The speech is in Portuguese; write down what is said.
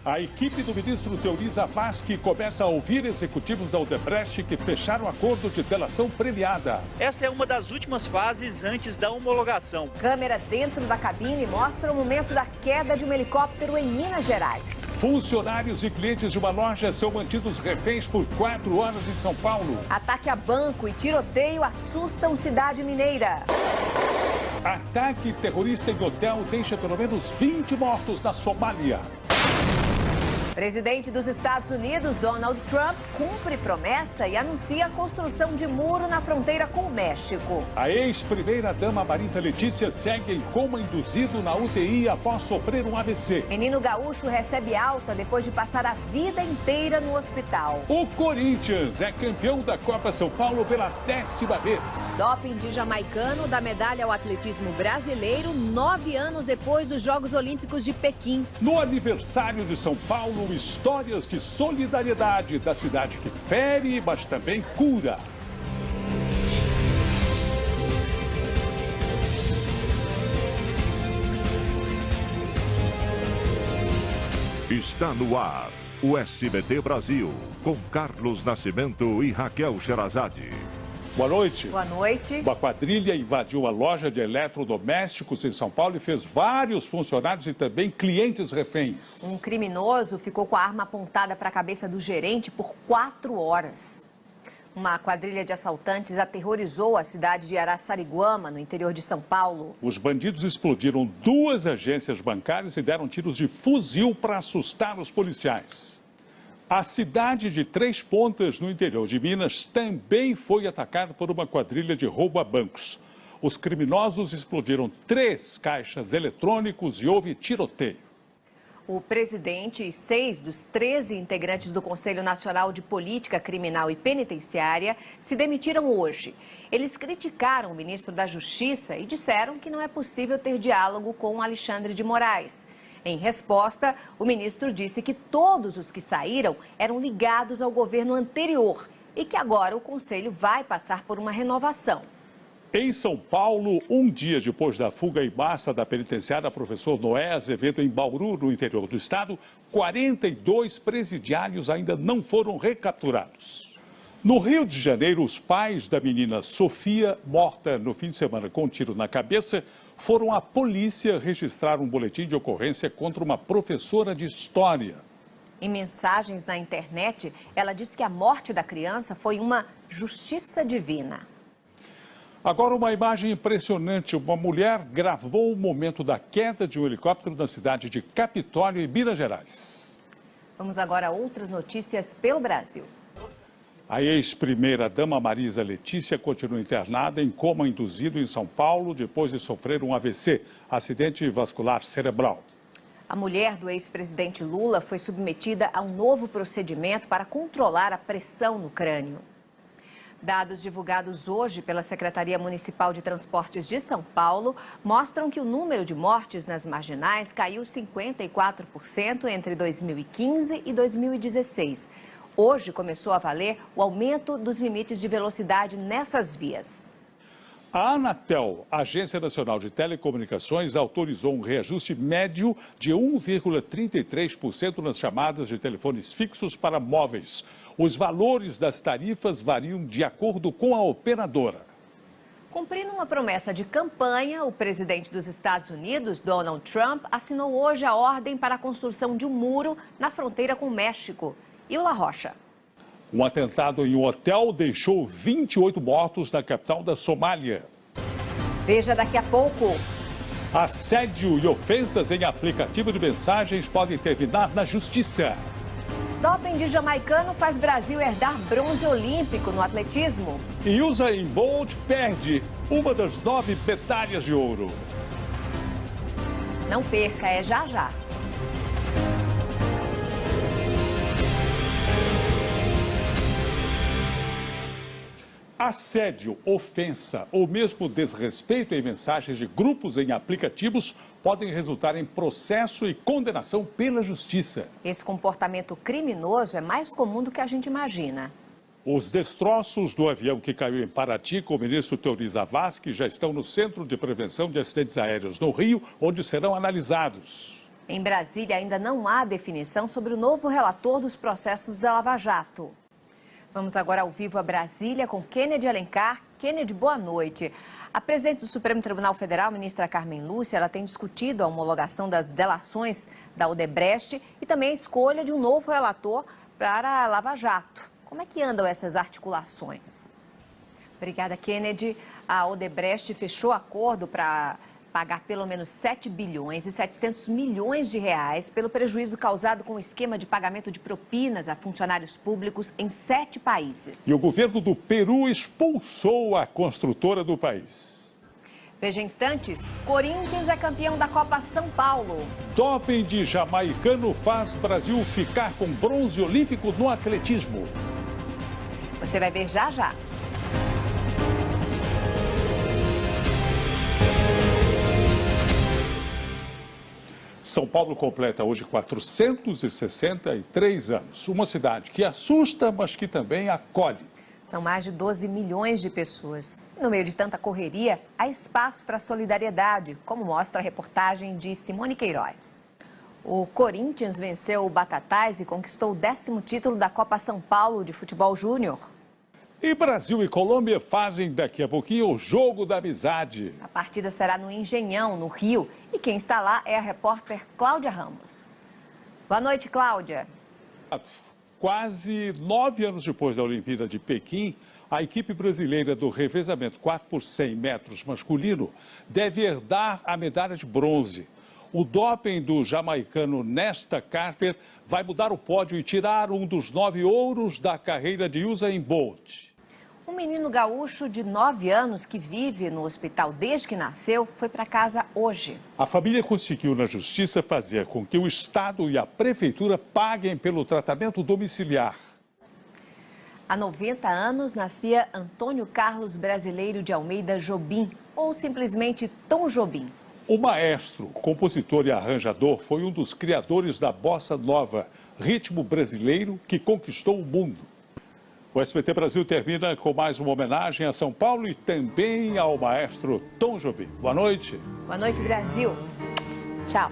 A equipe do ministro Teori Zavascki começa a ouvir executivos da Odebrecht que fecharam acordo de delação premiada. Essa é uma das últimas fases antes da homologação. Câmera dentro da cabine mostra o momento da queda de um helicóptero em Minas Gerais. Funcionários e clientes de uma loja são mantidos reféns por 4 horas em São Paulo. Ataque a banco e tiroteio assustam cidade mineira. Ataque terrorista em hotel deixa pelo menos 20 mortos na Somália. Presidente dos Estados Unidos, Donald Trump, cumpre promessa e anuncia a construção de muro na fronteira com o México. A ex-primeira-dama Marisa Letícia segue em coma induzido na UTI após sofrer um AVC. Menino gaúcho recebe alta depois de passar a vida inteira no hospital. O Corinthians é campeão da Copa São Paulo pela 10ª vez. Doping de jamaicano dá medalha ao atletismo brasileiro 9 anos depois dos Jogos Olímpicos de Pequim. No aniversário de São Paulo, histórias de solidariedade da cidade que fere, mas também cura. Está no ar o SBT Brasil, com Carlos Nascimento e Raquel Sherazade. Boa noite. Boa noite. Uma quadrilha invadiu uma loja de eletrodomésticos em São Paulo e fez vários funcionários e também clientes reféns. Um criminoso ficou com a arma apontada para a cabeça do gerente por 4 horas. Uma quadrilha de assaltantes aterrorizou a cidade de Araçariguama, no interior de São Paulo. Os bandidos explodiram 2 agências bancárias e deram tiros de fuzil para assustar os policiais. A cidade de Três Pontas, no interior de Minas, também foi atacada por uma quadrilha de roubo a bancos. Os criminosos explodiram 3 caixas eletrônicos e houve tiroteio. O presidente e 6 dos 13 integrantes do Conselho Nacional de Política Criminal e Penitenciária se demitiram hoje. Eles criticaram o ministro da Justiça e disseram que não é possível ter diálogo com Alexandre de Moraes. Em resposta, o ministro disse que todos os que saíram eram ligados ao governo anterior e que agora o Conselho vai passar por uma renovação. Em São Paulo, um dia depois da fuga em massa da penitenciária professor Noé Azevedo em Bauru, no interior do estado, 42 presidiários ainda não foram recapturados. No Rio de Janeiro, os pais da menina Sofia, morta no fim de semana com um tiro na cabeça, foram à polícia registrar um boletim de ocorrência contra uma professora de história. Em mensagens na internet, ela disse que a morte da criança foi uma justiça divina. Agora, uma imagem impressionante. Uma mulher gravou o momento da queda de um helicóptero na cidade de Capitólio, em Minas Gerais. Vamos agora a outras notícias pelo Brasil. A ex-primeira-dama Marisa Letícia continua internada em coma induzido em São Paulo depois de sofrer um AVC, acidente vascular cerebral. A mulher do ex-presidente Lula foi submetida a um novo procedimento para controlar a pressão no crânio. Dados divulgados hoje pela Secretaria Municipal de Transportes de São Paulo mostram que o número de mortes nas marginais caiu 54% entre 2015 e 2016. Hoje começou a valer o aumento dos limites de velocidade nessas vias. A Anatel, Agência Nacional de Telecomunicações, autorizou um reajuste médio de 1,33% nas chamadas de telefones fixos para móveis. Os valores das tarifas variam de acordo com a operadora. Cumprindo uma promessa de campanha, o presidente dos Estados Unidos, Donald Trump, assinou hoje a ordem para a construção de um muro na fronteira com o México. E o La Rocha? Um atentado em um hotel deixou 28 mortos na capital da Somália. Veja daqui a pouco. Assédio e ofensas em aplicativo de mensagens podem terminar na justiça. Doping de jamaicano faz Brasil herdar bronze olímpico no atletismo. E Usain Bolt perde uma das 9 medalhas de ouro. Não perca, é já já. Assédio, ofensa ou mesmo desrespeito em mensagens de grupos em aplicativos podem resultar em processo e condenação pela justiça. Esse comportamento criminoso é mais comum do que a gente imagina. Os destroços do avião que caiu em Paraty com o ministro Teori Zavascki já estão no Centro de Prevenção de Acidentes Aéreos no Rio, onde serão analisados. Em Brasília, ainda não há definição sobre o novo relator dos processos da Lava Jato. Vamos agora ao vivo a Brasília com Kennedy Alencar. Kennedy, boa noite. A presidente do Supremo Tribunal Federal, ministra Carmen Lúcia, ela tem discutido a homologação das delações da Odebrecht e também a escolha de um novo relator para a Lava Jato. Como é que andam essas articulações? Obrigada, Kennedy. A Odebrecht fechou acordo para pagar pelo menos 7 bilhões e 700 milhões de reais pelo prejuízo causado com o esquema de pagamento de propinas a funcionários públicos em 7 países. E o governo do Peru expulsou a construtora do país. Veja em instantes, Corinthians é campeão da Copa São Paulo. Doping de jamaicano faz Brasil ficar com bronze olímpico no atletismo. Você vai ver já já. São Paulo completa hoje 463 anos. Uma cidade que assusta, mas que também acolhe. São mais de 12 milhões de pessoas. No meio de tanta correria, há espaço para solidariedade, como mostra a reportagem de Simone Queiroz. O Corinthians venceu o Batatais e conquistou o 10º título da Copa São Paulo de Futebol Júnior. E Brasil e Colômbia fazem daqui a pouquinho o jogo da amizade. A partida será no Engenhão, no Rio, e quem está lá é a repórter Cláudia Ramos. Boa noite, Cláudia. Quase 9 anos depois da Olimpíada de Pequim, a equipe brasileira do revezamento 4 por 100 metros masculino deve herdar a medalha de bronze. O doping do jamaicano Nesta Carter vai mudar o pódio e tirar um dos 9 ouros da carreira de Usain Bolt. Um menino gaúcho de 9 anos que vive no hospital desde que nasceu foi para casa hoje. A família conseguiu na justiça fazer com que o Estado e a Prefeitura paguem pelo tratamento domiciliar. Há 90 anos nascia Antônio Carlos Brasileiro de Almeida Jobim, ou simplesmente Tom Jobim. O maestro, compositor e arranjador foi um dos criadores da bossa nova, ritmo brasileiro que conquistou o mundo. O SBT Brasil termina com mais uma homenagem a São Paulo e também ao maestro Tom Jobim. Boa noite. Boa noite, Brasil. Tchau.